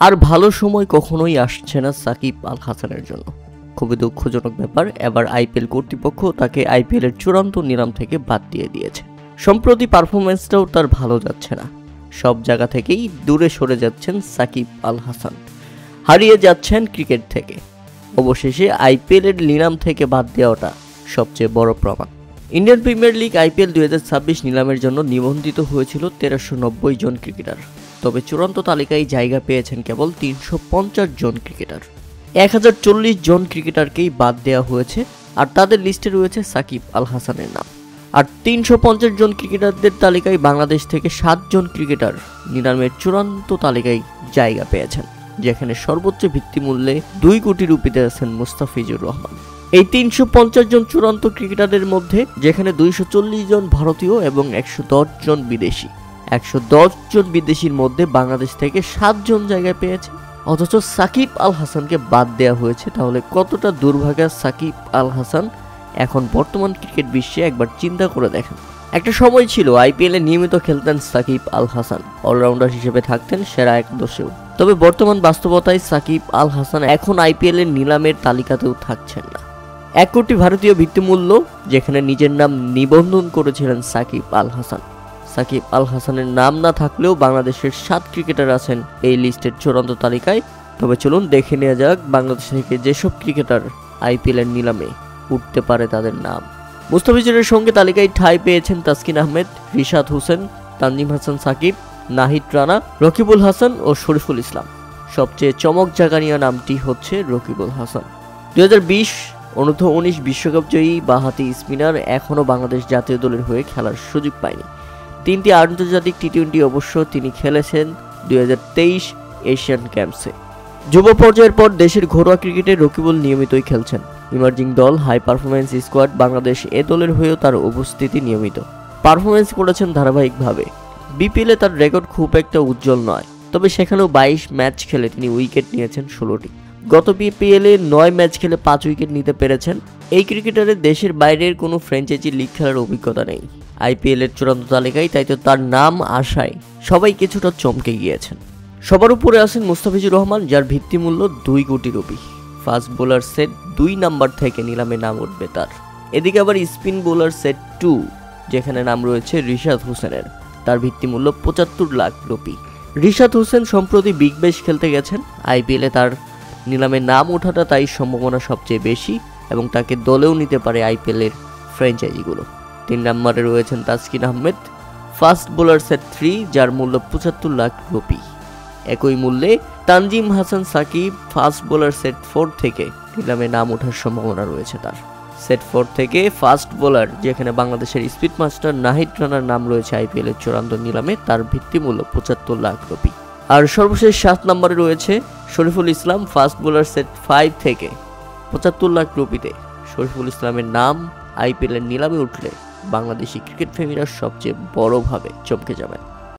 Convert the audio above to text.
আর ভালো সময় কখনোই আসছে না সাকিব আল হাসানের জন্য। খুবই দুঃখজনক ব্যাপার, এবার আইপিএল কর্তৃপক্ষ তাকে আইপিএল এর চূড়ান্ত নিলাম থেকে বাদ দিয়ে দিয়েছে। সম্প্রতি পারফরমেন্সটাও তার ভালো যাচ্ছে না, সব জায়গা থেকেই দূরে সরে যাচ্ছেন সাকিব আল হাসান, হারিয়ে যাচ্ছেন ক্রিকেট থেকে। অবশেষে আইপিএল এর নিলাম থেকে বাদ দেওয়াটা সবচেয়ে বড় প্রমাণ। ইন্ডিয়ান প্রিমিয়ার লিগ আইপিএল 2026 নিলামের জন্য নিবন্ধিত হয়েছিল 1390 জন ক্রিকেটার, তবে চূড়ান্ত তালিকায় জায়গা পেয়েছেন কেবল 350 জন ক্রিকেটার। 1040 জন ক্রিকেটারকেই বাদ দেওয়া হয়েছে, আর তাদের লিস্টে রয়েছে সাকিব আল হাসানের নাম। আর 350 জন ক্রিকেটারদের তালিকায় বাংলাদেশ থেকে 7 জন ক্রিকেটার নিলামের চূড়ান্ত তালিকায় জায়গা পেয়েছেন, যেখানে সর্বোচ্চ ভিত্তিমূল্যে 2 কোটি রুপিতে আছেন মুস্তাফিজুর রহমান। এই 350 জন চূড়ান্ত ক্রিকেটারের মধ্যে যেখানে 240 জন ভারতীয় এবং 110 জন বিদেশি, 110 জন বিদেশির মধ্যে বাংলাদেশ থেকে 7 জন জায়গা পেয়েছে, অথচ সাকিব আল হাসানকে বাদ দেওয়া হয়েছে। তাহলে কতটা দুর্ভাগা সাকিব আল হাসান এখন বর্তমান ক্রিকেট বিশ্বে, একবার চিন্তা করে দেখেন। একটা সময় ছিল আইপিএলে নিয়মিত খেলতেন সাকিব আল হাসান, অলরাউন্ডার হিসেবে থাকতেন সেরা একাদশেও। তবে বর্তমান বাস্তবতায় সাকিব আল হাসান এখন আইপিএল এর নিলামের তালিকাতেও থাকছেন না। 1 কোটি ভারতীয় ভিত্তিমূল্য, যেখানে নিজের নাম নিবন্ধন করেছিলেন সাকিব আল হাসান। সাকিব আল হাসানের নাম না থাকলেও বাংলাদেশের 7 ক্রিকেটার আছেন এই লিস্টের চূড়ান্ত তালিকায়। তবে চলুন দেখে নেওয়া যাক বাংলাদেশ থেকে যেসব ক্রিকেটার আইপিএল এর নিলামে উঠতে পারে তাদের নাম। মুস্তাফিজুরের সঙ্গে তালিকায় ঠাঁই পেয়েছেন তাসকিন আহমেদ, রিশাদ হোসেন, তানজিম হাসান সাকিব, নাহিদ রানা, রকিবুল হাসান ও শরীফুল ইসলাম। সবচেয়ে চমক জাগানিয়া নামটি হচ্ছে রকিবুল হাসান। 2020 অনূর্ধ্ব-19 বিশ্বকাপ জয়ী বাঁহাতি স্পিনার এখনও বাংলাদেশ জাতীয় দলের হয়ে খেলার সুযোগ পায়নি। 3টি আন্তর্জাতিক টি-20 অবশ্য তিনি খেলেছেন 2023 এশিয়ান গেমসে। যুব পর্যায়ের পর দেশের ঘরোয়া ক্রিকেটে রকিবুল নিয়মিতই খেলছেন। ইমার্জিং দল, হাই পারফরম্যান্স স্কোয়াড, বাংলাদেশ এ দলের হয়েও তার উপস্থিতি নিয়মিত। পারফরম্যান্স করেছেন ধারাবাহিকভাবে। বিপিএলে তার রেকর্ড খুব একটা উজ্জ্বল নয়, তবে সেখানেও 22 ম্যাচ খেলে তিনি উইকেট নিয়েছেন 16টি। গত বিপিএলে 9 ম্যাচ খেলে 5 উইকেট নিতে পেরেছেন। এই ক্রিকেটারের দেশের বাইরের কোনো ফ্র্যাঞ্চাইজি লিগ খেলার অভিজ্ঞতা নেই। আইপিএল এর চূড়ান্ত তালিকায় তাই তো তার নাম আসায় সবাই কিছুটা চমকে গিয়েছেন। সবার উপরে আছেন মুস্তাফিজুর রহমান, যার ভিত্তিমূল্য 2 কোটি rupee. Fast bowler set 2 number থেকে নিলামে নাম উঠবে তার। এদিকে আবার স্পিন বোলার সেট 2, যেখানে নাম রয়েছে রিশাদ হোসেনের, তার ভিত্তিমূল্য 75 লাখ রুপি। রিশাদ হোসেন সম্প্রতি বিগ ব্যাশ খেলতে গেছেন। আইপিএলে তার নিলামে নাম ওঠাটা তাই সম্ভাবনা সবচেয়ে বেশি, এবং তাকে দলেও নিতে পারে আইপিএল এর ফ্র্যাঞ্চাইজিগুলো। 3 নম্বরে রয়েছেন Taskin Ahmed, fast bowler set 3, যার মূল্য 75 লাখ রুপি। একই মূল্যে Tanzim Hasan Sakib, fast bowler set 4 থেকে নিলামে নাম ওঠার সম্ভাবনা রয়েছে তার। সেট 4 থেকে ফাস্ট বোলার, যেখানে বাংলাদেশের স্পিড মাস্টার নাহিদ রানার নাম রয়েছে আইপিএল এর চূড়ান্ত নিলামে, তার ভিত্তিমূল্য 75 লাখ রুপি। আর সর্বশেষ 7 নম্বরে রয়েছে Shariful Islam, fast bowler set 5 থেকে 75 লাখ রুপিতে। শরীফুল ইসলামের নাম আইপিএল এর নিলামে উঠলে বাংলাদেশি ক্রিকেট প্রেমীরা সবচেয়ে বড়ভাবে চমকে যাবেন।